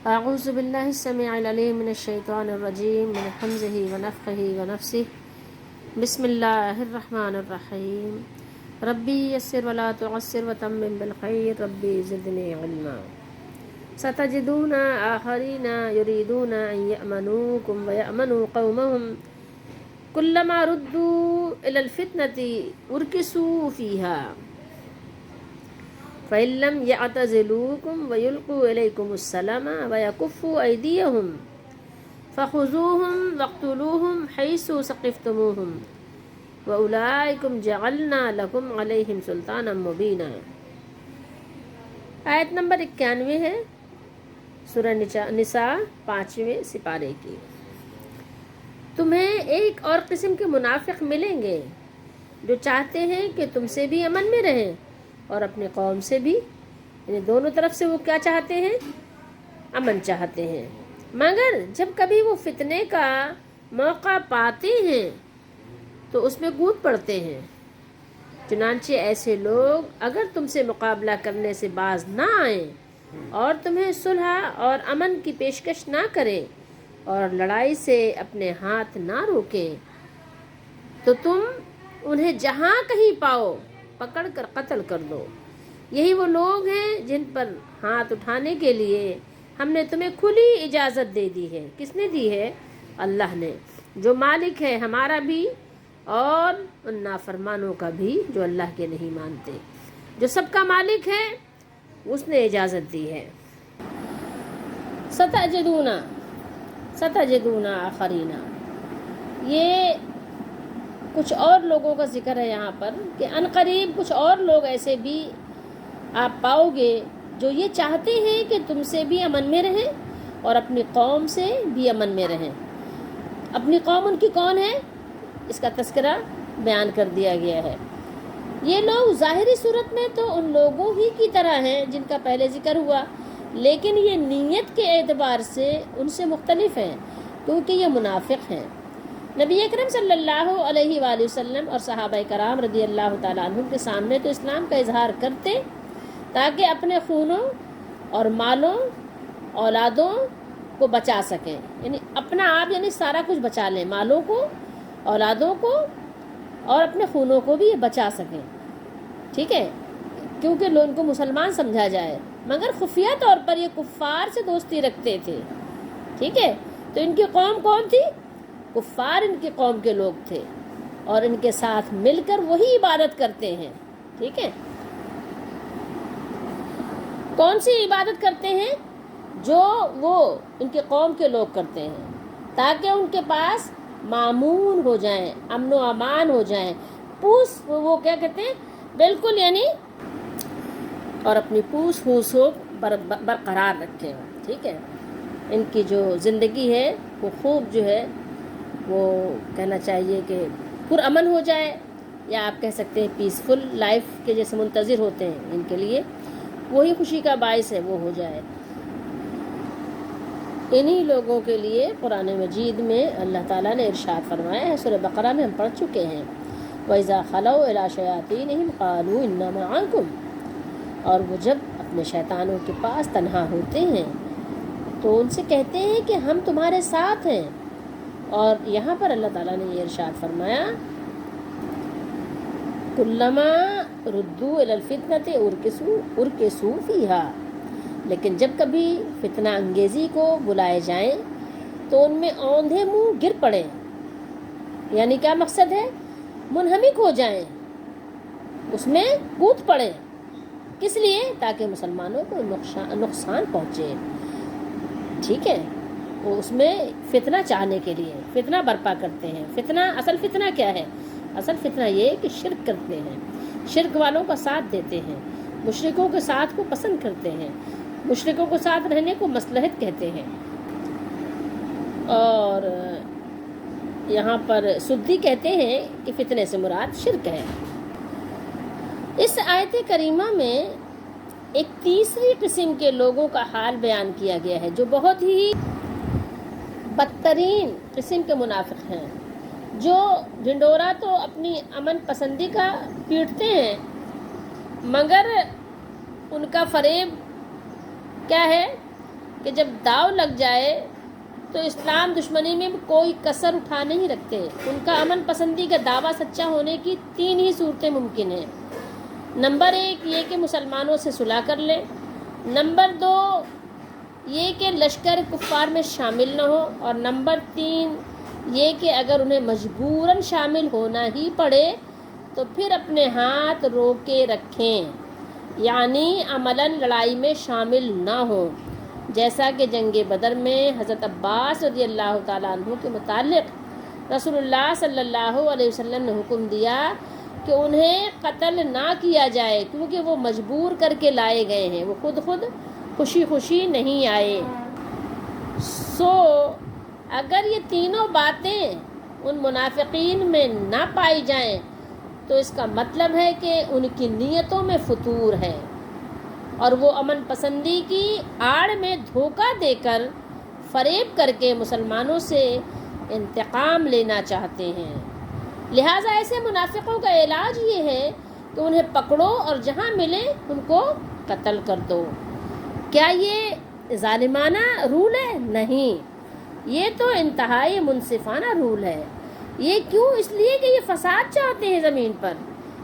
اعوذ باللہ السمیع العلیم من الشیطان الرجیم من حمزہ ونفخہ ونفثہ بسم اللہ الرحمن الرحیم ربی یسر ولا تعسر وتمم بالخیر ربی زدنی علما ستجدون آخرین یریدون ان یأمنوکم ویأمنوا قومهم کلما ردوا الی الفتنة ارکسوا فیہا فإن لم يعتزلوكم ويلقوا إليكم السلام ويكفوا أيديهم فخذوهم واقتلوهم حيث ثقفتموهم وأولئكم جعلنا لكم عليهم سلطانا مبينا۔ آیت نمبر 91 ہے سورہ نساء 5ویں سپارے کی۔ تمہیں ایک اور قسم کے منافق ملیں گے جو چاہتے ہیں کہ تم سے بھی امن میں رہیں اور اپنی قوم سے بھی، یعنی دونوں طرف سے وہ کیا چاہتے ہیں؟ امن چاہتے ہیں، مگر جب کبھی وہ فتنے کا موقع پاتے ہیں تو اس میں کود پڑتے ہیں۔ چنانچہ ایسے لوگ اگر تم سے مقابلہ کرنے سے باز نہ آئیں اور تمہیں صلح اور امن کی پیشکش نہ کریں اور لڑائی سے اپنے ہاتھ نہ روکیں تو تم انہیں جہاں کہیں پاؤ پکڑ کر قتل کر دو۔ یہی وہ لوگ ہیں جن پر ہاتھ اٹھانے کے لیے ہم نے تمہیں کھلی اجازت دے دی ہے۔ کس نے دی ہے؟ اللہ نے، جو مالک ہے ہمارا بھی اور ان نافرمانوں کا بھی جو اللہ کے نہیں مانتے، جو سب کا مالک ہے اس نے اجازت دی ہے۔ ستجدون آخرین، یہ کچھ اور لوگوں کا ذکر ہے یہاں پر کہ عنقریب کچھ اور لوگ ایسے بھی آپ پاؤ گے جو یہ چاہتے ہیں کہ تم سے بھی امن میں رہیں اور اپنی قوم سے بھی امن میں رہیں۔ اپنی قوم ان کی کون ہے؟ اس کا تذکرہ بیان کر دیا گیا ہے۔ یہ لوگ ظاہری صورت میں تو ان لوگوں ہی کی طرح ہیں جن کا پہلے ذکر ہوا، لیکن یہ نیت کے اعتبار سے ان سے مختلف ہیں کیونکہ یہ منافق ہیں۔ نبی اکرم صلی اللہ علیہ وآلہ وسلم اور صحابہ کرام رضی اللہ تعالیٰ عنہم کے سامنے تو اسلام کا اظہار کرتے تاکہ اپنے خونوں اور مالوں اولادوں کو بچا سکیں، یعنی اپنا آپ یعنی سارا کچھ بچا لیں، مالوں کو، اولادوں کو اور اپنے خونوں کو بھی یہ بچا سکیں، ٹھیک ہے، کیونکہ ان کو مسلمان سمجھا جائے، مگر خفیہ طور پر یہ کفار سے دوستی رکھتے تھے، ٹھیک ہے۔ تو ان کی قوم کون تھی؟ کفار ان کی قوم کے لوگ تھے اور ان کے ساتھ مل کر وہی عبادت کرتے ہیں، ٹھیک ہے۔ کون سی عبادت کرتے ہیں؟ جو وہ ان کی قوم کے لوگ کرتے ہیں، تاکہ ان کے پاس مامون ہو جائیں، امن و امان ہو جائیں، پوس وہ کیا کہتے ہیں بالکل، یعنی اور اپنی پوس پھوس ہو برقرار رکھیں، ٹھیک ہے۔ ان کی جو زندگی ہے وہ خوب جو ہے وہ کہنا چاہیے کہ پرامن ہو جائے، یا آپ کہہ سکتے ہیں پیسفل لائف کے جیسے منتظر ہوتے ہیں، ان کے لیے وہی خوشی کا باعث ہے وہ ہو جائے۔ انہی لوگوں کے لیے قرآن مجید میں اللہ تعالیٰ نے ارشاد فرمایا ہے، سورہ بقرہ میں ہم پڑھ چکے ہیں، وَإِذَا خَلَوْا إِلَىٰ شَيَاطِينِهِمْ قَالُوا إِنَّا مَعَكُمْ، اور وہ جب اپنے شیطانوں کے پاس تنہا ہوتے ہیں تو ان سے کہتے ہیں کہ ہم تمہارے ساتھ ہیں۔ اور یہاں پر اللہ تعالیٰ نے یہ ارشاد فرمایا کلما ردوا الی الفتنۃ ارکسوا فیہا، لیکن جب کبھی فتنہ انگیزی کو بلائے جائیں تو ان میں اوندھے منہ گر پڑیں، یعنی کیا مقصد ہے؟ منہمک ہو جائیں، اس میں کود پڑیں۔ کس لیے؟ تاکہ مسلمانوں کو نقصان پہنچے، ٹھیک ہے۔ وہ اس میں فتنہ چاہنے کے لیے فتنہ برپا کرتے ہیں۔ فتنہ، اصل فتنہ کیا ہے؟ اصل فتنہ یہ کہ شرک کرتے ہیں، شرک والوں کا ساتھ دیتے ہیں، مشرکوں کے ساتھ کو پسند کرتے ہیں، مشرکوں کے ساتھ رہنے کو مصلحت کہتے ہیں۔ اور یہاں پر سدی کہتے ہیں کہ فتنے سے مراد شرک ہے۔ اس آیت کریمہ میں ایک تیسری قسم کے لوگوں کا حال بیان کیا گیا ہے جو بہت ہی بدترین قسم کے منافق ہیں، جو ڈھنڈورا تو اپنی امن پسندی کا پیٹتے ہیں، مگر ان کا فریب کیا ہے؟ کہ جب داؤ لگ جائے تو اسلام دشمنی میں کوئی کسر اٹھا نہیں رکھتے. ان کا امن پسندی کا دعویٰ سچا ہونے کی 3 ہی صورتیں ممکن ہیں. نمبر 1 یہ کہ مسلمانوں سے صلح کر لیں. نمبر 2 یہ کہ لشکر کفار میں شامل نہ ہو. اور نمبر 3 یہ کہ اگر انہیں مجبوراً شامل ہونا ہی پڑے تو پھر اپنے ہاتھ روکے رکھیں، یعنی عملاً لڑائی میں شامل نہ ہوں، جیسا کہ جنگ بدر میں حضرت عباس رضی اللہ تعالیٰ عنہ کے متعلق رسول اللہ صلی اللہ علیہ وسلم نے حکم دیا کہ انہیں قتل نہ کیا جائے، کیونکہ وہ مجبور کر کے لائے گئے ہیں، وہ خود خوشی خوشی نہیں آئے. اگر یہ تینوں باتیں ان منافقین میں نہ پائی جائیں تو اس کا مطلب ہے کہ ان کی نیتوں میں فتور ہے اور وہ امن پسندی کی آڑ میں دھوکہ دے کر فریب کر کے مسلمانوں سے انتقام لینا چاہتے ہیں. لہٰذا ایسے منافقوں کا علاج یہ ہے کہ انہیں پکڑو اور جہاں ملے ان کو قتل کر دو. کیا یہ ظالمانہ رول ہے؟ نہیں، یہ تو انتہائی منصفانہ رول ہے. یہ کیوں؟ اس لیے کہ یہ فساد چاہتے ہیں زمین پر.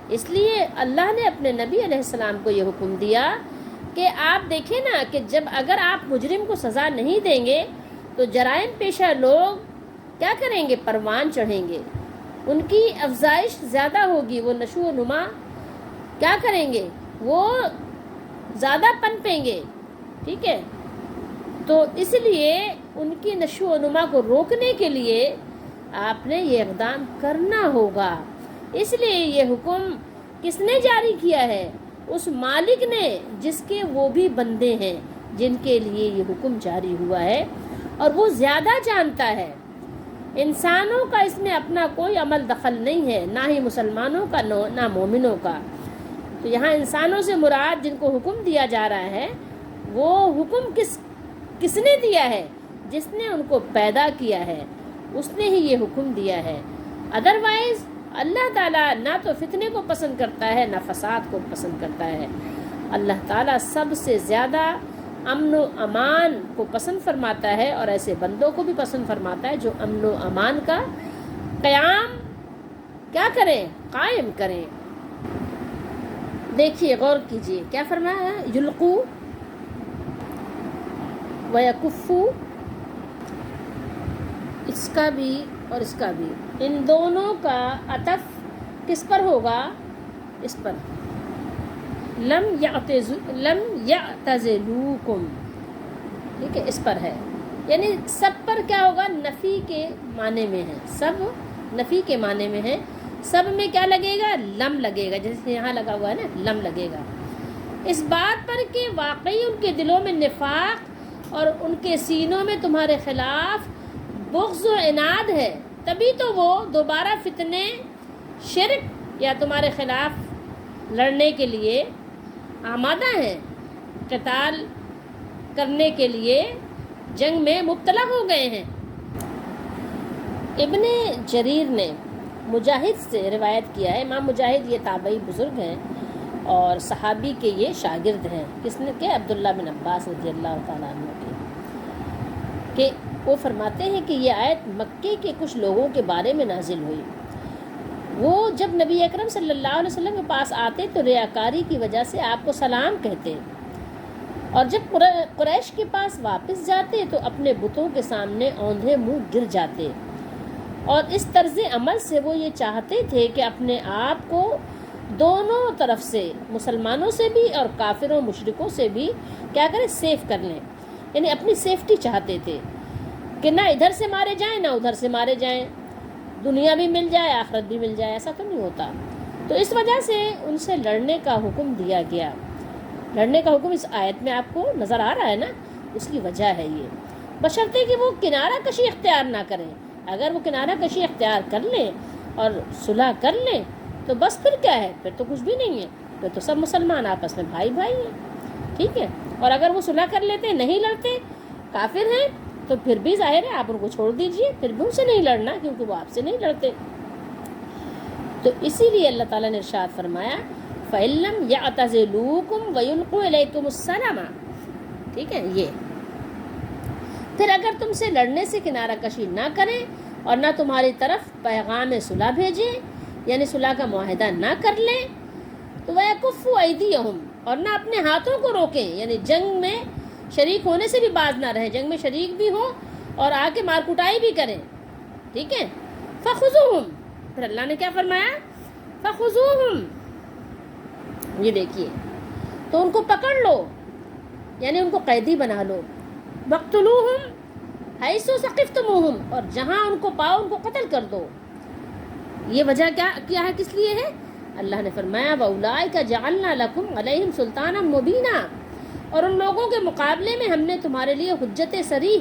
اس لیے اللہ نے اپنے نبی علیہ السلام کو یہ حکم دیا کہ آپ دیکھیں نا کہ جب اگر آپ مجرم کو سزا نہیں دیں گے تو جرائم پیشہ لوگ کیا کریں گے؟ پروان چڑھیں گے، ان کی افزائش زیادہ ہوگی، وہ نشو و نما کیا کریں گے؟ وہ زیادہ پنپیں گے. ٹھیک ہے، تو اس لیے ان کی نشو و نما کو روکنے کے لیے آپ نے یہ اقدام کرنا ہوگا. اس لیے یہ حکم کس نے جاری کیا ہے؟ اس مالک نے جس کے وہ بھی بندے ہیں جن کے لیے یہ حکم جاری ہوا ہے، اور وہ زیادہ جانتا ہے. انسانوں کا اس میں اپنا کوئی عمل دخل نہیں ہے، نہ ہی مسلمانوں کا نہ مومنوں کا. تو یہاں انسانوں سے مراد جن کو حکم دیا جا رہا ہے وہ حکم کس نے دیا ہے؟ جس نے ان کو پیدا کیا ہے اس نے ہی یہ حکم دیا ہے. ادروائز اللہ تعالیٰ نہ تو فتنے کو پسند کرتا ہے نہ فساد کو پسند کرتا ہے. اللہ تعالیٰ سب سے زیادہ امن و امان کو پسند فرماتا ہے اور ایسے بندوں کو بھی پسند فرماتا ہے جو امن و امان کا قیام کیا کریں؟ قائم کریں. دیکھیے، غور کیجیے کیا فرمایا ہے؟ یلقو و یکفو، اس کا بھی اور اس کا بھی، ان دونوں کا عطف کس پر ہوگا؟ اس پر لم یعتزلوکم. ٹھیک ہے، اس پر ہے، یعنی سب پر کیا ہوگا؟ نفی کے معنی میں ہے، سب نفی کے معنی میں ہے. سب میں کیا لگے گا؟ لم لگے گا، جیسے یہاں لگا ہوا ہے نا، لم لگے گا. اس بات پر کہ واقعی ان کے دلوں میں نفاق اور ان کے سینوں میں تمہارے خلاف بغض و عناد ہے، تبھی تو وہ دوبارہ فتنے، شرک یا تمہارے خلاف لڑنے کے لیے آمادہ ہیں، قتال کرنے کے لیے جنگ میں مبتلا ہو گئے ہیں. ابن جریر نے مجاہد سے روایت کیا ہے. امام مجاہد یہ تابعی بزرگ ہیں اور صحابی کے یہ شاگرد ہیں. کس نے کہ عبداللہ بن عباس رضی اللہ تعالیٰ عنہ کے، کہ وہ فرماتے ہیں کہ یہ آیت مکے کے کچھ لوگوں کے بارے میں نازل ہوئی. وہ جب نبی اکرم صلی اللہ علیہ وسلم کے پاس آتے تو ریاکاری کی وجہ سے آپ کو سلام کہتے، اور جب قریش کے پاس واپس جاتے تو اپنے بتوں کے سامنے اوندھے منہ گر جاتے. اور اس طرز عمل سے وہ یہ چاہتے تھے کہ اپنے آپ کو دونوں طرف سے، مسلمانوں سے بھی اور کافروں مشرکوں سے بھی کیا کریں؟ سیف کر لیں. یعنی اپنی سیفٹی چاہتے تھے کہ نہ ادھر سے مارے جائیں نہ ادھر سے مارے جائیں، دنیا بھی مل جائے آخرت بھی مل جائے. ایسا تو نہیں ہوتا. تو اس وجہ سے ان سے لڑنے کا حکم دیا گیا. لڑنے کا حکم اس آیت میں آپ کو نظر آ رہا ہے نا، اس کی وجہ ہے یہ، بشرطے کہ وہ کنارہ کشی اختیار نہ کریں. اگر وہ کنارہ کشی اختیار کر لیں اور صلح کر لیں تو بس پھر کیا ہے؟ پھر تو کچھ بھی نہیں ہے، پھر تو سب مسلمان آپس میں بھائی بھائی ہیں. ٹھیک ہے، اور اگر وہ صلح کر لیتے، نہیں لڑتے، کافر ہیں، تو پھر بھی ظاہر ہے آپ ان کو چھوڑ دیجئے، پھر بھی ان سے نہیں لڑنا کیونکہ وہ آپ سے نہیں لڑتے. تو اسی لیے اللہ تعالیٰ نے ارشاد فرمایا فَإِلَّمْ يَعْتَزِلُوكُمْ وَيُلْقُوا إِلَيْكُمُ السَّلَامَ. ٹھیک ہے، یہ پھر اگر تم سے لڑنے سے کنارہ کشی نہ کریں اور نہ تمہاری طرف پیغام صلح بھیجیں، یعنی صلح کا معاہدہ نہ کر لیں، تو وَيَكُفُّ أَيْدِيَهُمْ، اور نہ اپنے ہاتھوں کو روکیں، یعنی جنگ میں شریک ہونے سے بھی باز نہ رہیں، جنگ میں شریک بھی ہوں اور آ کے مار کٹائی بھی کریں، ٹھیک ہے. فَخُذُوهُمْ، پھر اللہ نے کیا فرمایا؟ فَخُذُوهُمْ، یہ دیکھیے، تو ان کو پکڑ لو، یعنی ان کو قیدی بنا لو. وَاقْتُلُوهُمْ حَيْثُ ثَقِفْتُمُوهُمْ، اور جہاں ان کو پاؤ ان کو قتل کر دو. یہ وجہ کیا ہے، کس لیے ہے؟ اللہ نے فرمایا وَأُولَٰئِكَ جَعَلْنَا لَكُمْ عَلَيْهِمْ سُلْطَانًا مُبِينًا، اور ان لوگوں کے مقابلے میں ہم نے تمہارے لیے حجت صریح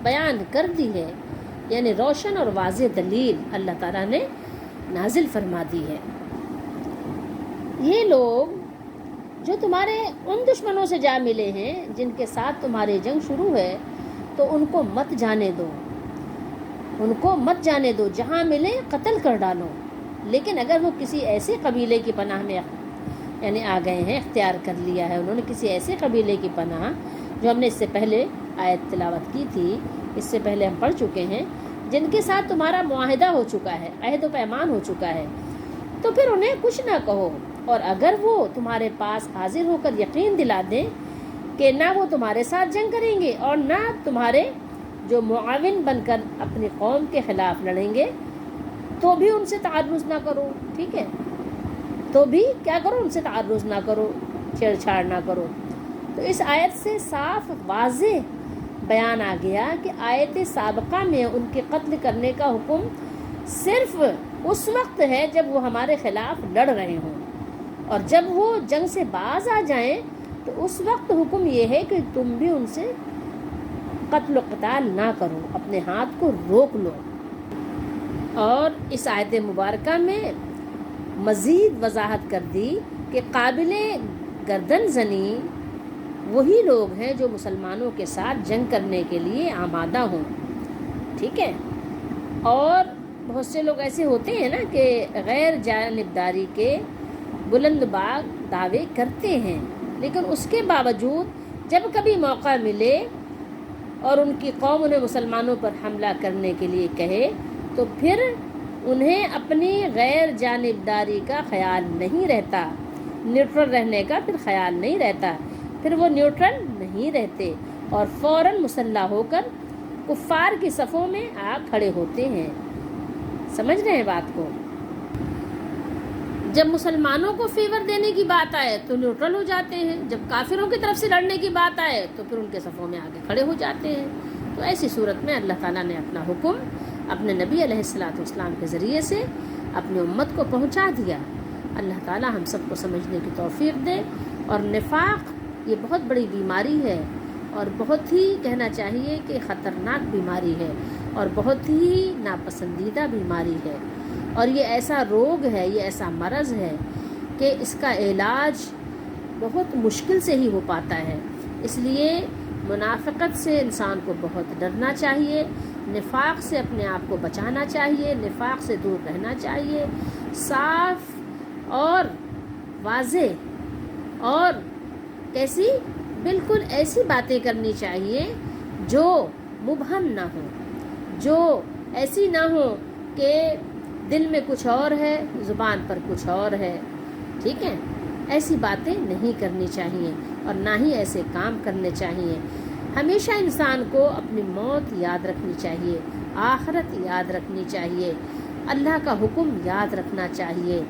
بیان کر دی ہے، یعنی روشن اور واضح دلیل اللہ تعالیٰ نے نازل فرما دی ہے. یہ لوگ جو تمہارے ان دشمنوں سے جا ملے ہیں جن کے ساتھ تمہاری جنگ شروع ہے، تو ان کو مت جانے دو، ان کو مت جانے دو، جہاں ملے قتل کر ڈالو. لیکن اگر وہ کسی ایسے قبیلے کی پناہ میں یعنی آ گئے ہیں، اختیار کر لیا ہے انہوں نے کسی ایسے قبیلے کی پناہ، جو ہم نے اس سے پہلے آیت تلاوت کی تھی، اس سے پہلے ہم پڑھ چکے ہیں، جن کے ساتھ تمہارا معاہدہ ہو چکا ہے، عہد و پیمان ہو چکا ہے، تو پھر انہیں کچھ نہ کہو. اور اگر وہ تمہارے پاس حاضر ہو کر یقین دلا دیں کہ نہ وہ تمہارے ساتھ جنگ کریں گے اور نہ تمہارے جو معاون بن کر اپنی قوم کے خلاف لڑیں گے، تو بھی ان سے تعرض نہ کرو، ٹھیک ہے، تو بھی کیا کرو، ان سے تعرض نہ کرو، چھیڑ چھاڑ نہ کرو. تو اس آیت سے صاف واضح بیان آ گیا کہ آیت سابقہ میں ان کے قتل کرنے کا حکم صرف اس وقت ہے جب وہ ہمارے خلاف لڑ رہے ہوں، اور جب وہ جنگ سے باز آ جائیں تو اس وقت حکم یہ ہے کہ تم بھی ان سے قتل و قتال نہ کرو، اپنے ہاتھ کو روک لو. اور اس آیت مبارکہ میں مزید وضاحت کر دی کہ قابل گردن زنی وہی لوگ ہیں جو مسلمانوں کے ساتھ جنگ کرنے کے لیے آمادہ ہوں، ٹھیک ہے. اور بہت سے لوگ ایسے ہوتے ہیں نا کہ غیر جانبداری کے بلند باغ دعوے کرتے ہیں، لیکن اس کے باوجود جب کبھی موقع ملے اور ان کی قوم انہیں مسلمانوں پر حملہ کرنے کے لیے کہے تو پھر انہیں اپنی غیر جانبداری کا خیال نہیں رہتا، نیوٹرل رہنے کا پھر خیال نہیں رہتا، پھر وہ نیوٹرل نہیں رہتے اور فوراً مسلح ہو کر کفار کی صفوں میں آ کھڑے ہوتے ہیں. سمجھ رہے ہیں بات کو؟ جب مسلمانوں کو فیور دینے کی بات آئے تو نیوٹرل ہو جاتے ہیں، جب کافروں کی طرف سے لڑنے کی بات آئے تو پھر ان کے صفوں میں آگے کھڑے ہو جاتے ہیں. تو ایسی صورت میں اللہ تعالیٰ نے اپنا حکم اپنے نبی علیہ الصلاۃ والسلام کے ذریعے سے اپنی امت کو پہنچا دیا. اللہ تعالیٰ ہم سب کو سمجھنے کی توفیق دے. اور نفاق یہ بہت بڑی بیماری ہے، اور بہت ہی کہنا چاہیے کہ خطرناک بیماری ہے، اور بہت ہی ناپسندیدہ بیماری ہے، اور یہ ایسا روگ ہے، یہ ایسا مرض ہے کہ اس کا علاج بہت مشکل سے ہی ہو پاتا ہے. اس لیے منافقت سے انسان کو بہت ڈرنا چاہیے، نفاق سے اپنے آپ کو بچانا چاہیے، نفاق سے دور رہنا چاہیے، صاف اور واضح اور کیسی بالکل ایسی باتیں کرنی چاہیے جو مبہم نہ ہو، جو ایسی نہ ہو کہ دل میں کچھ اور ہے، زبان پر کچھ اور ہے، ٹھیک ہے. ایسی باتیں نہیں کرنی چاہیے اور نہ ہی ایسے کام کرنے چاہیے. ہمیشہ انسان کو اپنی موت یاد رکھنی چاہیے، آخرت یاد رکھنی چاہیے، اللہ کا حکم یاد رکھنا چاہیے،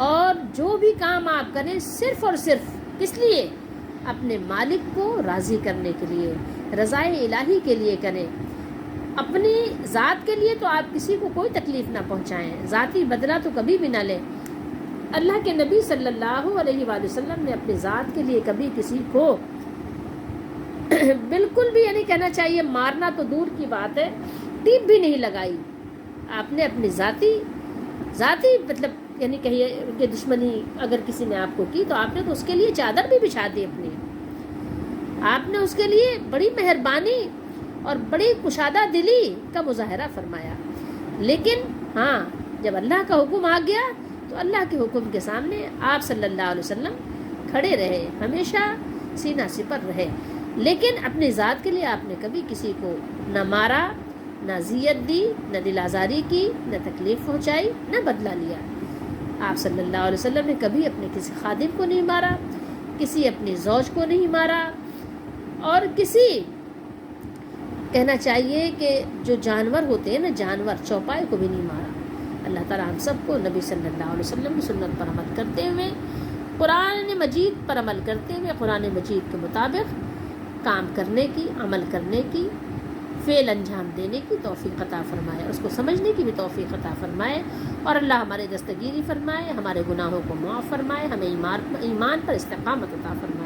اور جو بھی کام آپ کریں صرف اور صرف کس لیے؟ اپنے مالک کو راضی کرنے کے لیے، رضائے الہی کے لیے کریں. اپنی ذات کے لیے تو آپ کسی کو کوئی تکلیف نہ پہنچائیں، ذاتی بدلہ تو کبھی بھی نہ لیں. اللہ کے نبی صلی اللہ علیہ وآلہ وسلم نے اپنی ذات کے لیے کبھی کسی کو بالکل بھی یعنی کہنا چاہیے مارنا تو دور کی بات ہے، ٹیپ بھی نہیں لگائی. آپ نے اپنی ذاتی مطلب یعنی کہیے کہ دشمنی اگر کسی نے آپ کو کی تو آپ نے تو اس کے لیے چادر بھی بچھا دی اپنی، آپ نے اس کے لیے بڑی مہربانی اور بڑی کشادہ دلی کا مظاہرہ فرمایا. لیکن ہاں جب اللہ کا حکم آ گیا تو اللہ کے حکم کے سامنے آپ صلی اللہ علیہ وسلم کھڑے رہے، ہمیشہ سینہ سپر رہے. لیکن اپنی ذات کے لیے آپ نے کبھی کسی کو نہ مارا، نہ اذیت دی، نہ دل آزاری کی، نہ تکلیف پہنچائی، نہ بدلہ لیا۔ آپ صلی اللہ علیہ وسلم نے کبھی اپنے کسی خادم کو نہیں مارا، کسی اپنی زوج کو نہیں مارا، اور کسی کہنا چاہیے کہ جو جانور ہوتے ہیں نا، جانور چوپائے کو بھی نہیں مارا۔ اللہ تعالیٰ ہم سب کو نبی صلی اللہ علیہ وسلم کی سنت پر عمل کرتے ہوئے، قرآن مجید پر عمل کرتے ہوئے، قرآن مجید کے مطابق کام کرنے کی، عمل کرنے کی، فعل انجام دینے کی توفیق عطا فرمائے، اس کو سمجھنے کی بھی توفیق عطا فرمائے، اور اللہ ہمارے دستگیری فرمائے، ہمارے گناہوں کو معاف فرمائے، ہمیں ایمان پر استقامت عطا فرمائے۔